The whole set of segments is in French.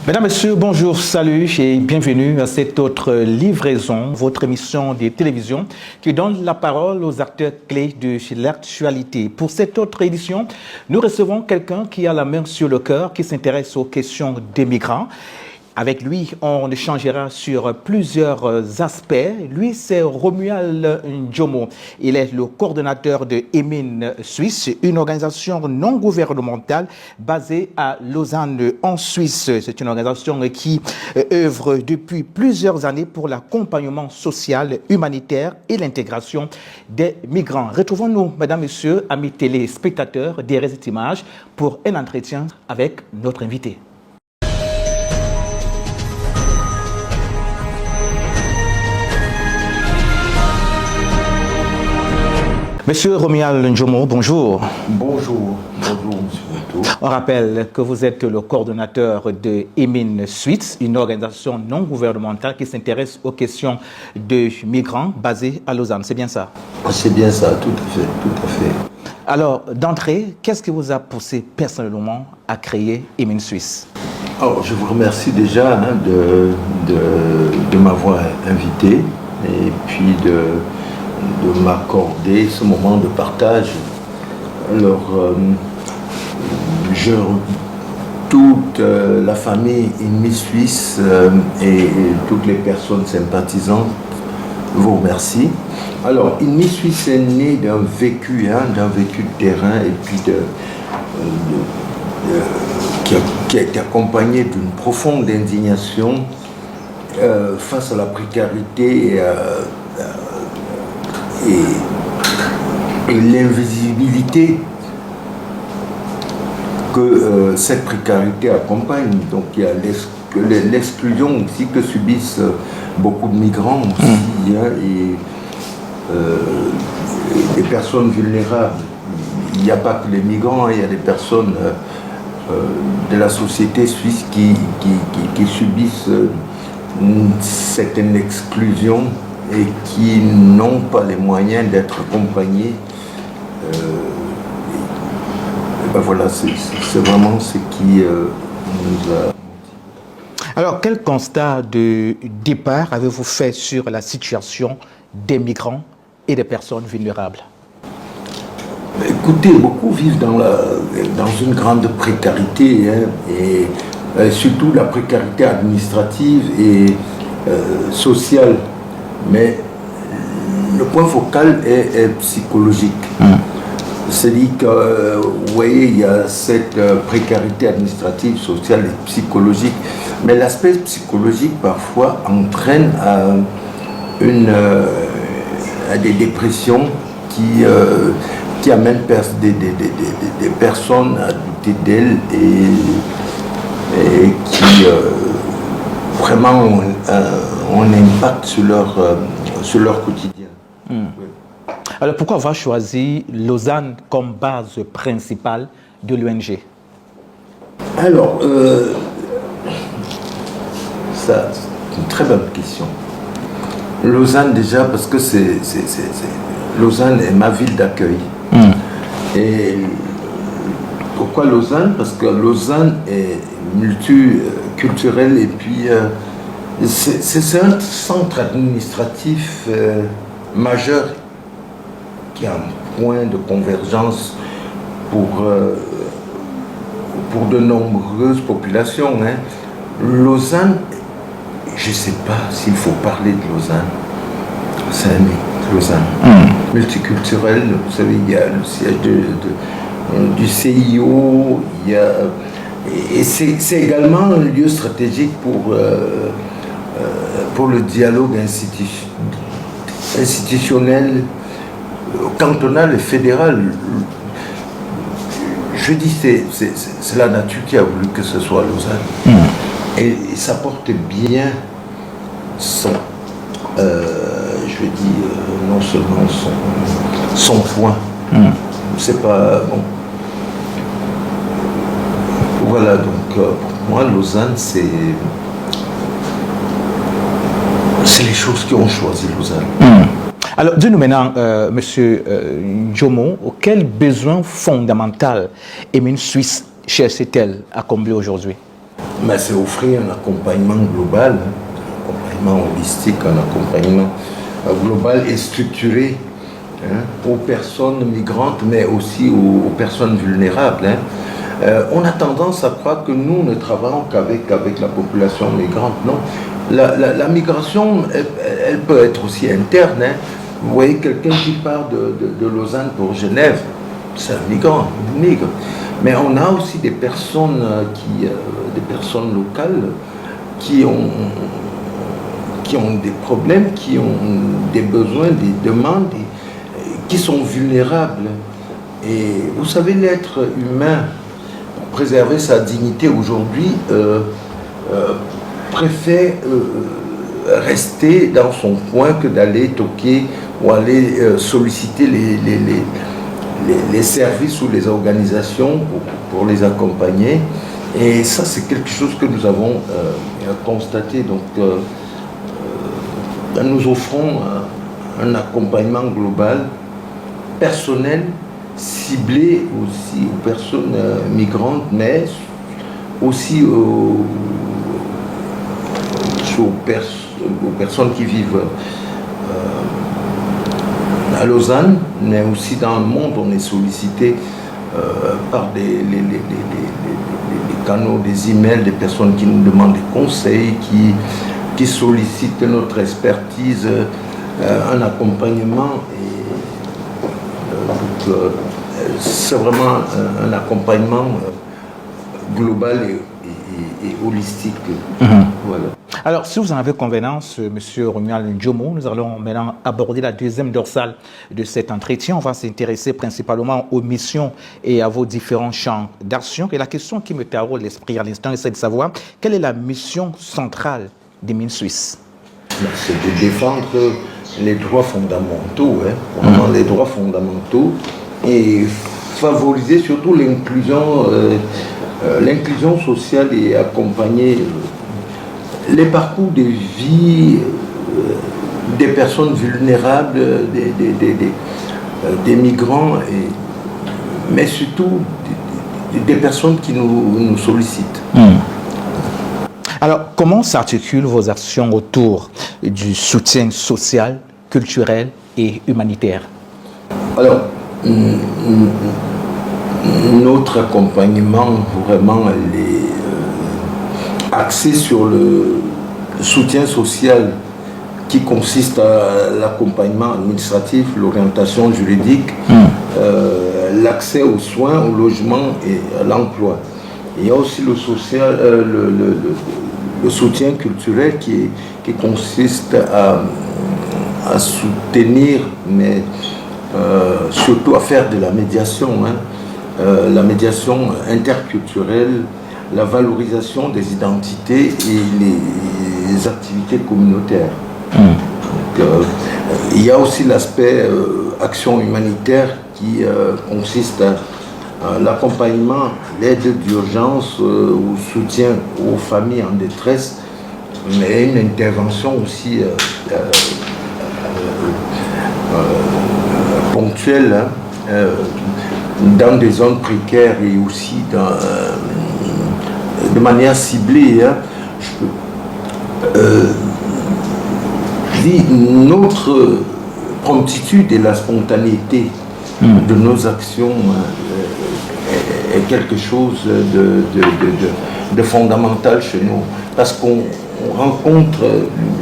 Mesdames, Messieurs, bonjour, salut et bienvenue à cette autre livraison, votre émission de télévision qui donne la parole aux acteurs clés de l'actualité. Pour cette autre édition, nous recevons quelqu'un qui a la main sur le cœur, qui s'intéresse aux questions des migrants. Avec lui, on échangera sur plusieurs aspects. Lui, c'est Romuald Ndjomo. Il est le coordonnateur de Emin Suisse, une organisation non gouvernementale basée à Lausanne, en Suisse. C'est une organisation qui œuvre depuis plusieurs années pour l'accompagnement social, humanitaire et l'intégration des migrants. Retrouvons-nous, mesdames, messieurs, amis téléspectateurs des Récits Images, pour un entretien avec notre invité. Monsieur Romuald Ndjomo, bonjour. Bonjour, monsieur Boutou. On rappelle que vous êtes le coordonnateur de Emin Suisse, une organisation non gouvernementale qui s'intéresse aux questions de migrants basée à Lausanne. C'est bien ça? C'est bien ça, tout à fait. Alors, d'entrée, qu'est-ce qui vous a poussé personnellement à créer Emin Suisse? Alors, je vous remercie déjà de m'avoir invité et puis de m'accorder ce moment de partage. Alors, toute la famille Emin Suisse et toutes les personnes sympathisantes vous remercie. Alors, Emin Suisse est né d'un vécu de terrain et puis qui a été accompagné d'une profonde indignation face à la précarité et l'invisibilité que cette précarité accompagne. Donc il y a l'exclusion aussi que subissent beaucoup de migrants aussi, et des personnes vulnérables. Il n'y a pas que les migrants, il y a des personnes de la société suisse qui subissent une certaine exclusion et qui n'ont pas les moyens d'être accompagnés. Ben voilà, c'est vraiment ce qui nous a... Alors, quel constat de départ avez-vous fait sur la situation des migrants et des personnes vulnérables? Écoutez, beaucoup vivent dans une grande précarité, et surtout la précarité administrative et sociale. Mais le point focal est psychologique. C'est-à-dire que, vous voyez, il y a cette précarité administrative, sociale et psychologique. Mais l'aspect psychologique, parfois, entraîne à des dépressions qui amènent des personnes à douter d'elles et qui vraiment ont un impact sur leur quotidien. Oui. Alors pourquoi avoir choisi Lausanne comme base principale de l'ONG? Alors, ça, c'est une très bonne question. Lausanne déjà parce que Lausanne est ma ville d'accueil. Et pourquoi Lausanne? Parce que Lausanne est multiculturelle et puis c'est un centre administratif majeur qui a un point de convergence pour de nombreuses populations. Lausanne, je ne sais pas s'il faut parler de Lausanne. C'est Lausanne. Multiculturelle, vous savez, il y a le siège du CIO, et c'est également un lieu stratégique pour le dialogue institutionnel, cantonal et fédéral. Je dis c'est la nature qui a voulu que ce soit Lausanne. Et ça porte bien non seulement son point. C'est pas bon. Voilà, donc pour moi Lausanne c'est les choses qui ont choisi Lausanne. Alors, dis-nous maintenant, Monsieur Ndjomo, quel besoin fondamental Emin Suisse cherche-t-elle à combler aujourd'hui? mais c'est offrir un accompagnement global, hein, un accompagnement holistique, un accompagnement global et structuré, hein, aux personnes migrantes, mais aussi aux personnes vulnérables. Hein. On a tendance à croire que nous ne travaillons qu'avec la population migrante. Non, la migration, elle peut être aussi interne. Hein. Vous voyez quelqu'un qui part de Lausanne pour Genève, c'est un migrant, il migre. Mais on a aussi des personnes des personnes locales qui ont des problèmes, qui ont des besoins, des demandes, qui sont vulnérables. Et vous savez, l'être humain, pour préserver sa dignité aujourd'hui, préfère rester dans son coin que d'aller toquer ou aller solliciter les services ou les organisations pour les accompagner. Et ça, c'est quelque chose que nous avons constaté. Donc, nous offrons un accompagnement global, personnel, ciblé aussi aux personnes migrantes, mais aussi aux personnes qui vivent à Lausanne, mais aussi dans le monde. On est sollicité par les canaux, des emails, des personnes qui nous demandent des conseils, qui sollicitent notre expertise, un accompagnement. C'est vraiment un accompagnement global et holistique. Voilà. Alors, si vous en avez convenance, M. Romuald Ndjomo, nous allons maintenant aborder la deuxième dorsale de cet entretien. On va s'intéresser principalement aux missions et à vos différents champs d'action. Et la question qui me taraude l'esprit à l'instant, c'est de savoir quelle est la mission centrale des mines suisses. C'est de défendre les droits fondamentaux, hein, vraiment les droits fondamentaux, et favoriser surtout l'inclusion sociale et accompagner les parcours de vie des personnes vulnérables, des migrants, mais surtout des personnes qui nous sollicitent. Alors, comment s'articulent vos actions autour du soutien social, culturel et humanitaire? Alors, notre accompagnement vraiment est axé sur le soutien social qui consiste à l'accompagnement administratif, l'orientation juridique, l'accès aux soins, au logement et à l'emploi. Il y a aussi le soutien culturel qui consiste à soutenir, mais surtout à faire de la médiation, hein, la médiation interculturelle, la valorisation des identités et les activités communautaires. Donc, il y a aussi l'aspect action humanitaire qui consiste à l'accompagnement, l'aide d'urgence ou soutien aux familles en détresse, mais une intervention aussi ponctuelle, hein, dans des zones précaires et aussi de manière ciblée. Hein. Notre promptitude et la spontanéité de nos actions est quelque chose de fondamental chez nous, parce qu'on rencontre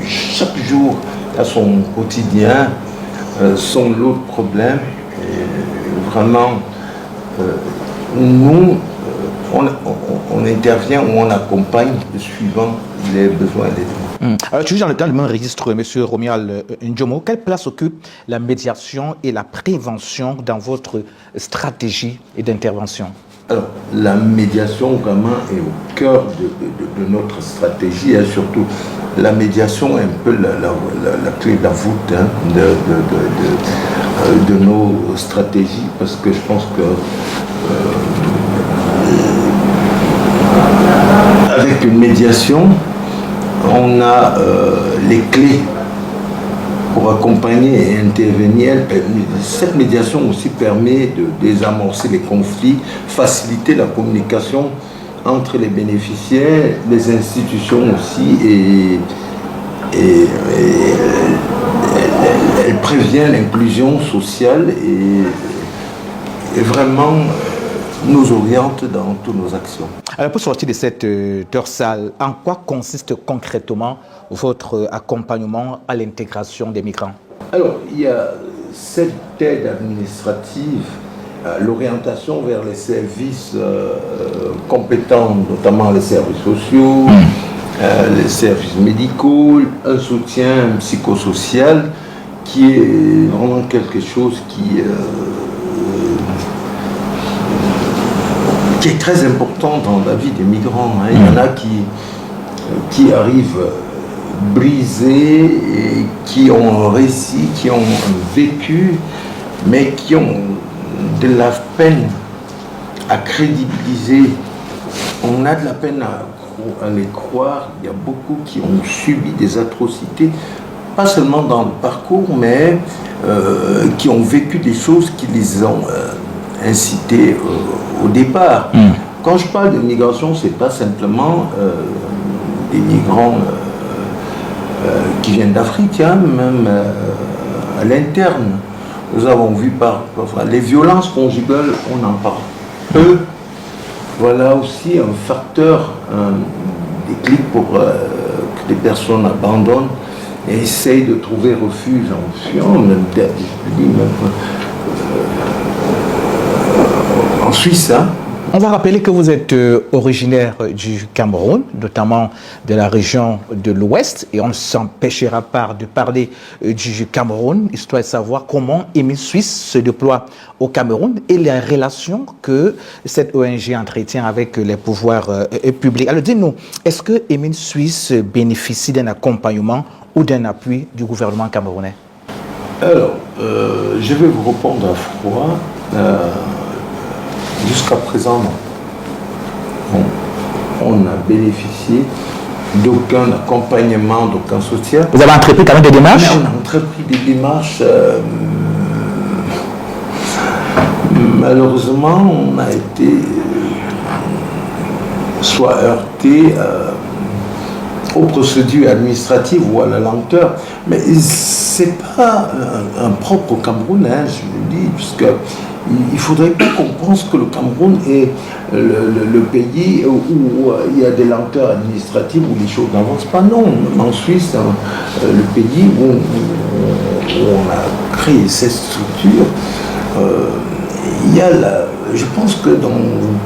chaque jour à son quotidien son lot de problèmes. Et vraiment, nous, on intervient ou on accompagne suivant les besoins des gens. Alors, toujours dans le même registre, M. Romuald Ndjomo, quelle place occupe la médiation et la prévention dans votre stratégie et d'intervention? Alors, la médiation vraiment est au cœur de notre stratégie, et surtout la médiation est un peu la clé de la voûte, hein, de nos stratégies, parce que je pense que avec une médiation, on a les clés pour accompagner et intervenir. Cette médiation aussi permet de désamorcer les conflits, faciliter la communication entre les bénéficiaires, les institutions aussi, et elle prévient l'inclusion sociale et vraiment nous oriente dans toutes nos actions. Alors pour sortir de cette dorsale, en quoi consiste concrètement votre accompagnement à l'intégration des migrants? Alors, il y a cette aide administrative, l'orientation vers les services compétents, notamment les services sociaux, les services médicaux, un soutien psychosocial qui est vraiment quelque chose qui est très important dans la vie des migrants. Il y en a qui arrivent brisés et qui ont un récit, qui ont un vécu, mais qui ont de la peine à crédibiliser. On a de la peine à les croire. Il y a beaucoup qui ont subi des atrocités, pas seulement dans le parcours, mais qui ont vécu des choses qui les ont incités au départ. Quand je parle de migration, ce n'est pas simplement des migrants qui viennent d'Afrique, même à l'interne. Nous avons vu les violences conjugales, on en parle peu. Voilà aussi un facteur, un déclic pour que des personnes abandonnent et essayent de trouver refuge en fuyant, même en Suisse. Hein. On va rappeler que vous êtes originaire du Cameroun, notamment de la région de l'Ouest, et on ne s'empêchera pas de parler du Cameroun, histoire de savoir comment Émile Suisse se déploie au Cameroun et les relations que cette ONG entretient avec les pouvoirs publics. Alors dites-nous, est-ce que Émile Suisse bénéficie d'un accompagnement ou d'un appui du gouvernement camerounais? Alors, je vais vous répondre à froid. Jusqu'à présent, on a bénéficié d'aucun accompagnement, d'aucun soutien. Vous avez entrepris quand même des démarches? On a entrepris des démarches. Malheureusement, on a été soit heurté aux procédures administratives ou à la lenteur. Mais ce n'est pas un propre au Cameroun, hein, je le dis, puisque il ne faudrait pas qu'on pense que le Cameroun est le pays où il y a des lenteurs administratives, où les choses n'avancent pas. Non, en Suisse, le pays où on a créé cette structure, il y a je pense que dans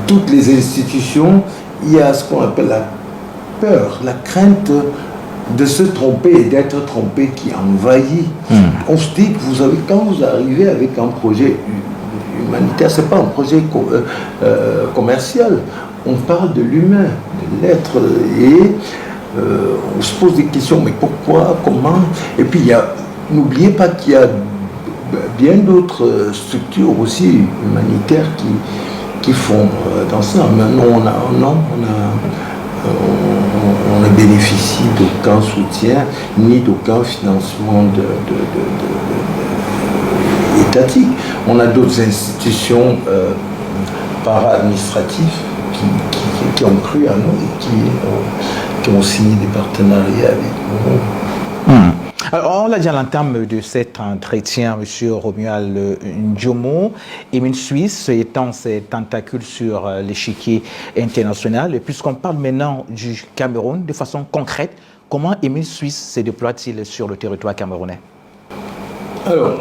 toutes les institutions, il y a ce qu'on appelle la peur, la crainte de se tromper et d'être trompé qui envahit. On se dit que quand vous arrivez avec un projet humanitaire, ce n'est pas un projet commercial. On parle de l'humain, de l'être, et on se pose des questions, mais pourquoi, comment? Et puis, n'oubliez pas qu'il y a bien d'autres structures aussi humanitaires qui font dans ça. Maintenant, on ne bénéficie d'aucun soutien, ni d'aucun financement étatique. On a d'autres institutions para-administratives qui ont cru à nous et qui ont signé des partenariats avec nous. Alors, on l'a dit à l'entame de cet entretien, M. Romuald Ndiomo, Émile Suisse étend ses tentacules sur l'échiquier international. Et puisqu'on parle maintenant du Cameroun, de façon concrète, comment Émile Suisse se déploie-t-il sur le territoire camerounais? Alors,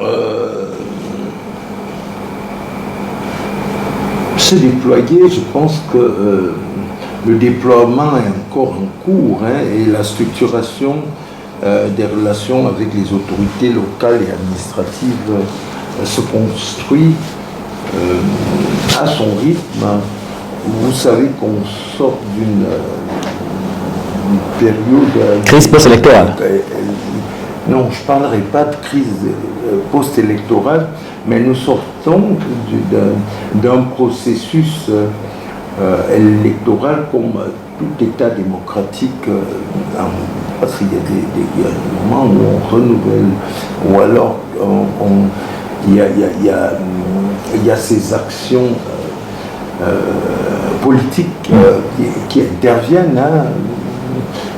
se déployer, je pense que le déploiement est encore en cours, hein, et la structuration des relations avec les autorités locales et administratives se construit à son rythme. Vous savez qu'on sort d'une période... Crise post-électorale. Non, je ne parlerai pas de crise post-électorale, mais nous sortons d'un processus électoral comme tout État démocratique, parce qu'il y a des moments où on renouvelle, ou alors il y a ces actions politiques qui interviennent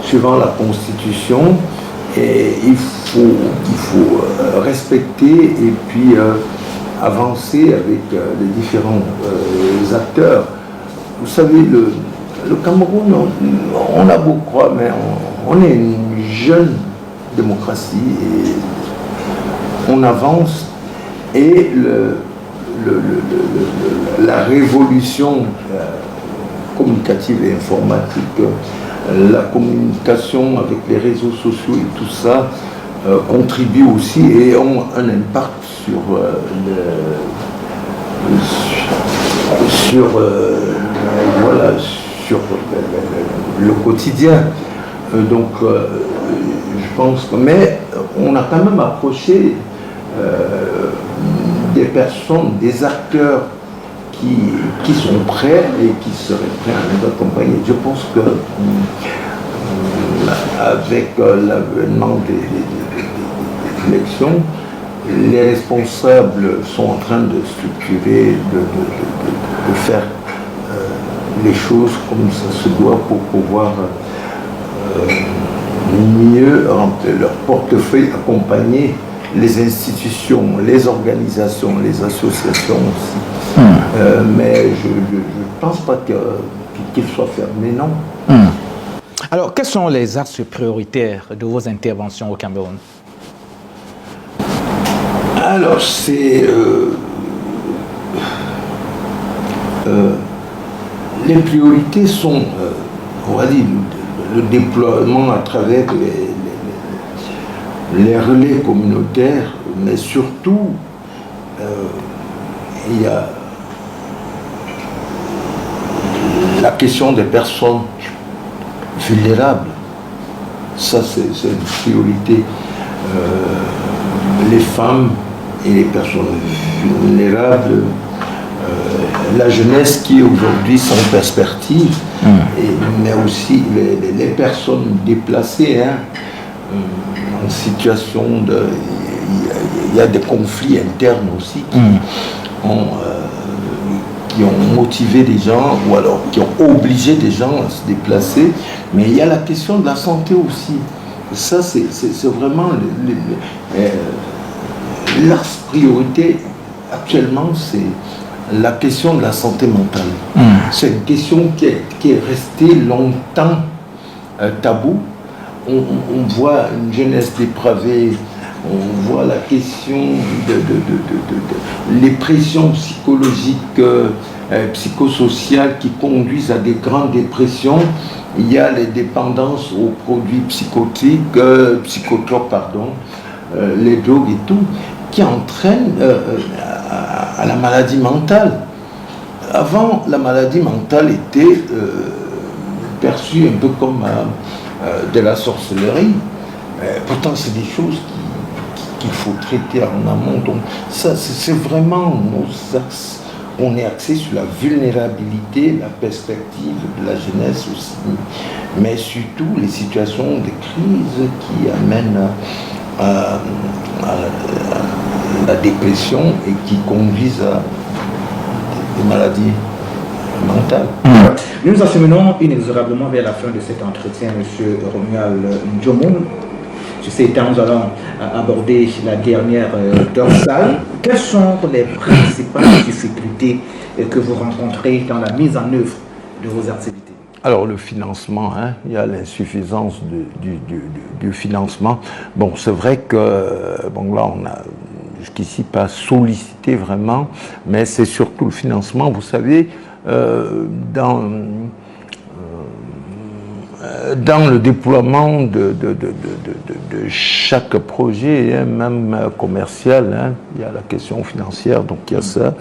suivant la Constitution. Et il faut respecter et puis avancer avec les différents acteurs. Vous savez, le Cameroun, on a beau croire, mais on est une jeune démocratie et on avance. Et la révolution communicative et informatique, la communication avec les réseaux sociaux et tout ça contribue aussi et ont un impact sur le quotidien. Donc je pense que, mais on a quand même approché des personnes, des acteurs qui sont prêts et qui seraient prêts à nous accompagner. Je pense que avec l'avènement des élections, les responsables sont en train de structurer, de faire les choses comme ça se doit pour pouvoir mieux remplir leur portefeuille, accompagner les institutions, les organisations, les associations aussi. Mais je ne pense pas qu'il soit fermé, non. Alors, quels sont les axes prioritaires de vos interventions au Cameroun? Alors, c'est les priorités sont, on va dire, le déploiement à travers les relais communautaires, mais surtout, il y a la question des personnes vulnérables. Ça, c'est une priorité. Les femmes et les personnes vulnérables, la jeunesse qui est aujourd'hui sans perspective, mais aussi les personnes déplacées, en situation de... Il y a des conflits internes aussi qui ont motivé des gens ou alors qui ont obligé des gens à se déplacer. Mais il y a la question de la santé aussi. Ça, c'est vraiment la priorité actuellement, c'est la question de la santé mentale. C'est une question qui est restée longtemps tabou. On voit une jeunesse dépravée, on voit la question les pressions psychologiques, psychosociales qui conduisent à des grandes dépressions. Il y a les dépendances aux produits psychotropes, les drogues et tout, qui entraînent à la maladie mentale. Avant, la maladie mentale était perçue un peu comme de la sorcellerie. Pourtant, c'est des choses qu'il faut traiter en amont. Donc, ça, c'est vraiment nos axes. On est axé sur la vulnérabilité, la perspective de la jeunesse aussi, mais surtout les situations de crise qui amènent à la dépression et qui conduisent à des maladies mentales. Nous nous acheminons inexorablement vers la fin de cet entretien, M. Romuald Ndjomoun. Je sais que nous allons aborder la dernière dorsale. Quelles sont les principales difficultés que vous rencontrez dans la mise en œuvre de vos activités? Alors le financement, il y a l'insuffisance du financement. Bon, c'est vrai que là on a jusqu'ici pas sollicité vraiment, mais c'est surtout le financement. Vous savez, dans le déploiement de chaque projet, même commercial, il y a la question financière, donc il y a ça.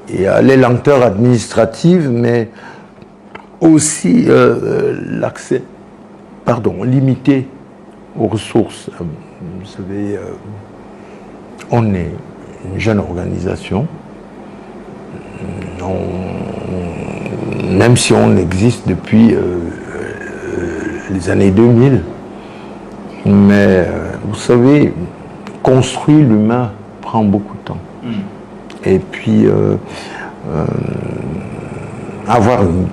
Et il y a les lenteurs administratives, mais aussi l'accès, limité aux ressources. Vous savez, on est une jeune organisation. Même si on existe depuis les années 2000, mais vous savez, construire l'humain prend beaucoup de temps. Et puis, avoir une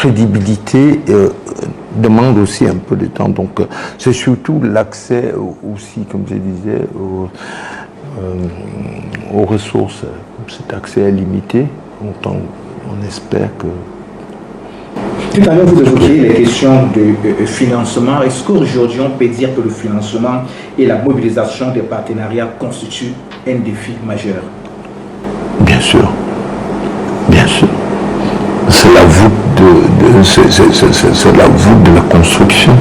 crédibilité demande aussi un peu de temps. Donc, c'est surtout l'accès aussi, comme je disais, aux ressources. Cet accès est limité. On espère que... Tout à l'heure, vous évoquiez les questions de financement. Est-ce qu'aujourd'hui, on peut dire que le financement et la mobilisation des partenariats constituent un défi majeur? Bien sûr. Bien sûr. C'est la voûte c'est la voûte de la construction.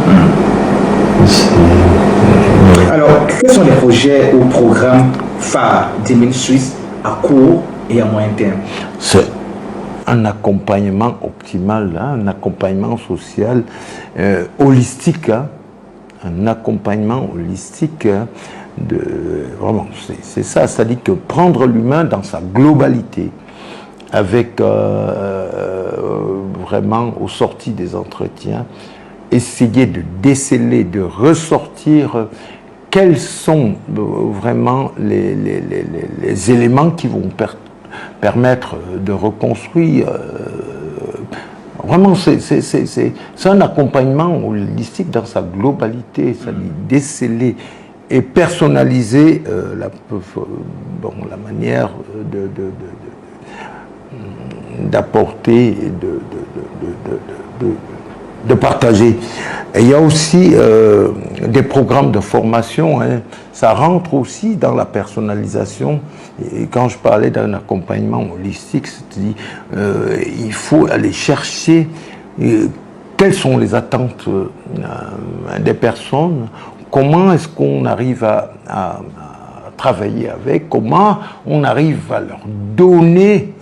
Alors, quels sont les projets ou programmes phares d'Emile Suisse à court et à moyen terme? C'est un accompagnement optimal, hein, un accompagnement social holistique, hein, un accompagnement holistique, hein, vraiment, c'est ça, c'est-à-dire que prendre l'humain dans sa globalité, avec vraiment, aux sorties des entretiens, essayer de déceler, de ressortir quels sont vraiment les éléments qui vont permettre de reconstruire. Vraiment, c'est un accompagnement holistique dans sa globalité, c'est-à-dire déceler et personnaliser la manière d'apporter et de partager. Et il y a aussi des programmes de formation, hein. Ça rentre aussi dans la personnalisation. Et quand je parlais d'un accompagnement holistique, c'est-à-dire il faut aller chercher quelles sont les attentes des personnes, comment est-ce qu'on arrive à travailler avec, comment on arrive à leur donner,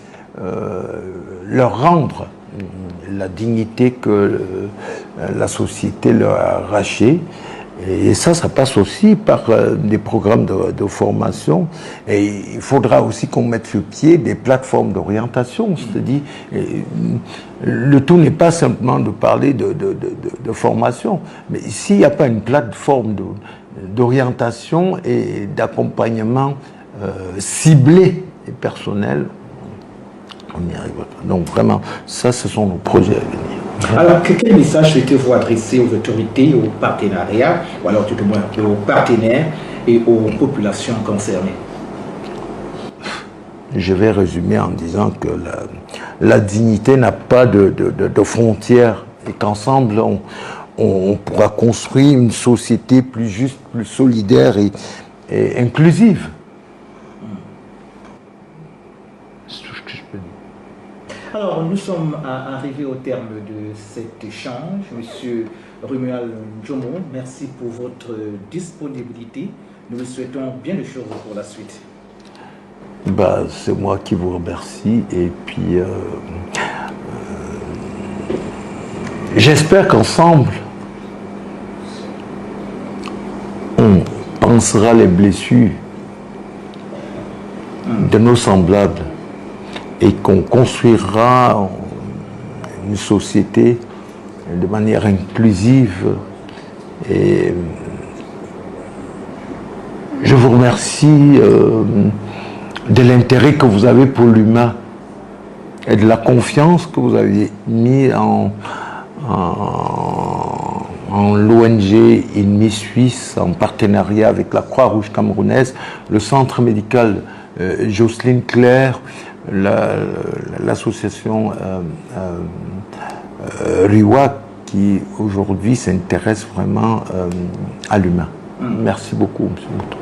leur rendre la dignité que la société leur a arrachée. Et ça passe aussi par des programmes de formation. Et il faudra aussi qu'on mette sur pied des plateformes d'orientation. C'est-à-dire, le tout n'est pas simplement de parler de formation, mais s'il n'y a pas une plateforme d'orientation et d'accompagnement ciblé et personnel, on n'y arrive pas. Donc vraiment, ça, ce sont nos projets à venir. Alors, quel message souhaitez-vous adresser aux autorités, aux partenariats, ou alors tout au moins aux partenaires et aux populations concernées? Je vais résumer en disant que la dignité n'a pas de frontières et qu'ensemble, on pourra construire une société plus juste, plus solidaire et inclusive. Alors, nous sommes arrivés au terme de cet échange. Monsieur Romuald Njomo, merci pour votre disponibilité. Nous vous souhaitons bien des choses pour la suite. C'est moi qui vous remercie. Et puis, j'espère qu'ensemble, on pansera les blessures de nos semblables et qu'on construira une société de manière inclusive. Et je vous remercie de l'intérêt que vous avez pour l'humain et de la confiance que vous avez mis en l'ONG INMI Suisse, en partenariat avec la Croix-Rouge camerounaise, le centre médical Jocelyne Claire, l'association RIWA qui aujourd'hui s'intéresse vraiment à l'humain. Merci beaucoup, M. Mouton.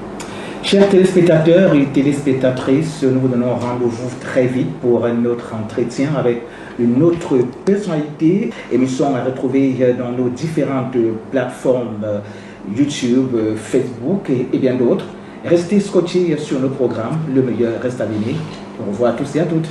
Chers téléspectateurs et téléspectatrices, nous vous donnons rendez-vous très vite pour un autre entretien avec une autre personnalité. Émission à retrouver dans nos différentes plateformes YouTube, Facebook et bien d'autres. Restez scotchés sur nos programmes. Le meilleur reste à venir. Au revoir à tous et à toutes.